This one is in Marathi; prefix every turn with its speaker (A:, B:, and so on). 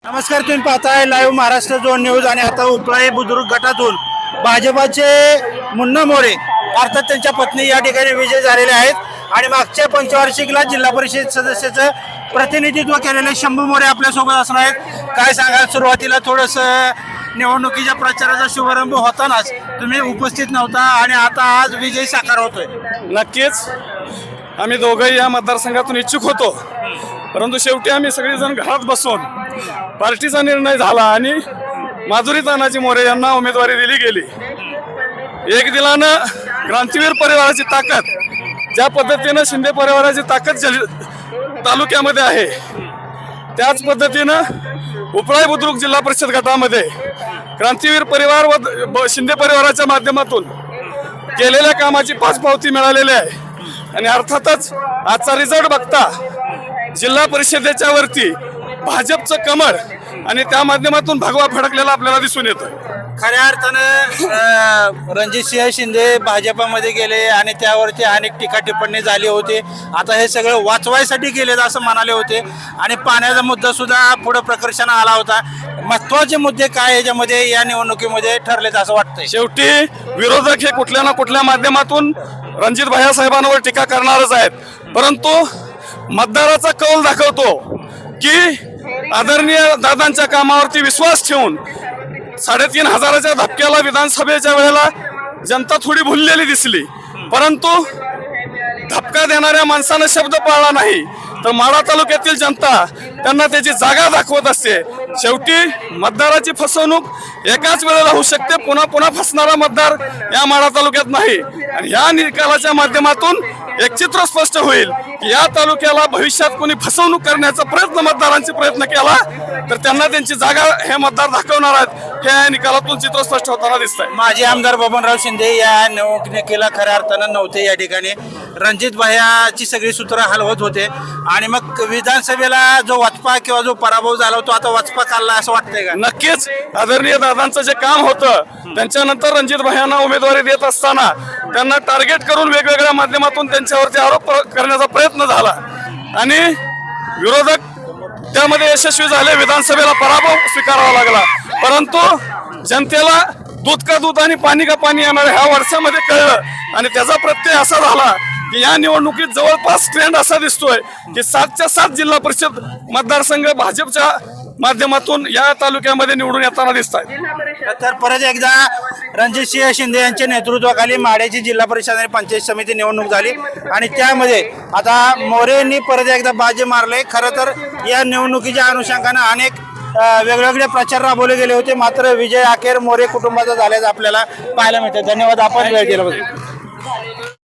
A: नमस्कार, तुम्ही पाहताय लाईव्ह महाराष्ट्र झोन न्यूज. आणि आता उपळाई बुद्रुक गटातून भाजपाचे मुन्ना मोरे अर्थात त्यांच्या पत्नी या ठिकाणी विजय झालेले आहेत. आणि मागच्या पंचवार्षिकला जिल्हा परिषद सदस्याचं प्रतिनिधित्व केलेले शंभू मोरे आपल्यासोबत असणार आहेत. काय सांगाल, सुरुवातीला थोडंसं निवडणुकीच्या प्रचाराचा शुभारंभ होतानाच तुम्ही उपस्थित नव्हता आणि आता आज विजय साकार होतोय.
B: नक्कीच आम्ही दोघंही या मतदारसंघातून इच्छुक होतो, परंतु शेवटी आम्ही सगळेजण घरात बसून पार्टीचा निर्णय झाला आणि माधुरी तानाजी मोरे यांना उमेदवारी दिली गेली. एक दिलानं क्रांतीवीर परिवाराची ताकद, ज्या पद्धतीनं शिंदे परिवाराची ताकद तालुक्यामध्ये आहे, त्याच पद्धतीनं उपळाई बुद्रुक जिल्हा परिषद गटामध्ये क्रांतीवीर परिवार व शिंदे परिवाराच्या माध्यमातून केलेल्या कामाची पाचपावती मिळालेली आहे. आणि अर्थातच आजचा रिझल्ट बघता जिल्हा परिषदेच्या वरती भाजपचं कमळ आणि त्या माध्यमातून भगवा फडकलेला आपल्याला दिसून येतं.
A: खऱ्या अर्थानं रणजितसिंह शिंदे भाजपामध्ये गेले आणि त्यावरती अनेक टीका टिप्पणी झाली होती. आता हे सगळं वाचवायसाठी गेले असं म्हणाले होते आणि पाण्याचा मुद्दा सुद्धा पुढे प्रकर्षाने आला होता. महत्वाचे मुद्दे काय याच्यामध्ये या निवडणुकीमध्ये ठरलेत असं वाटतंय?
B: शेवटी विरोधक हे कुठल्या ना कुठल्या माध्यमातून रणजित भैया साहेबांवर टीका करणारच आहेत, परंतु मतदाराचा कौल दाखवतो की आदरणीय दादांच्या कामावरती विश्वास ठेवून 3,500च्या धक्क्याला विधानसभेच्या वेळेला जनता थोडी भुललेली दिसली, परंतु धक्का देणाऱ्या माणसानं शब्द पाळला नाही तर माढा तालुक्यातील जनता त्यांना त्याची जागा दाखवत असते. शेवटी मतदाराची फसवणूक एकाच वेळेला होऊ शकते, पुन्हा पुन्हा फसणारा मतदार या माढा तालुक्यात नाही. आणि या निकालाच्या माध्यमातून एक चित्र स्पष्ट होईल की या तालुक्याला भविष्यात कोणी फसवणूक करण्याचा प्रयत्न प्रयत्न केला तर त्यांना त्यांची जागा हे मतदार दाखवणार आहेत. हे निकालातून चित्र स्पष्ट होताना दिसत आहे.
A: माजी आमदार बबनराव शिंदे या निवडणुकीला खऱ्या अर्थानं नव्हते या ठिकाणी. रणजित भैयाची सगळी सूत्र हलवत होते आणि मग विधानसभेला जो वचपा किंवा जो पराभव झाला तो आता वचपा चालला असं वाटतंय का?
B: नक्कीच आदरणीय दादांचं जे काम होतं त्यांच्यानंतर रणजित भैयांना उमेदवारी देत असताना त्यांना टार्गेट करून वेगवेगळ्या माध्यमातून त्यांच्यावरती आरोप करण्याचा प्रयत्न झाला आणि विरोधक त्यामध्ये यशस्वी झाले. विधानसभेला पराभव स्वीकारावा लागला, परंतु जनतेला दूध का दूध आणि पाणी का पाणी येणार ह्या वर्षामध्ये कळलं आणि त्याचा प्रत्यय असा झाला की या निवडणुकीत जवळपास ट्रेंड असा दिसतोय की 7च्या 7 जिल्हा परिषद मतदारसंघ भाजपच्या माध्यमातून या तालुक्यामध्ये निवडून येताना दिसत आहेत.
A: तर परत एकदा रणजितसिंह शिंदे यांच्या नेतृत्वाखाली माढ्याची जिल्हा परिषद आणि पंचायत समिती निवडणूक झाली आणि त्यामध्ये आता मोरेंनी परत एकदा बाजी मारले. खरं तर या निवडणुकीच्या अनुषंगाने अनेक वेगवेगळे प्रचार राबवले गेले होते, मात्र विजय अखेर मोरे कुटुंबाचा झाल्याचं आपल्याला पाहायला मिळतं. धन्यवाद, आपण वेळ दिल्याबद्दल.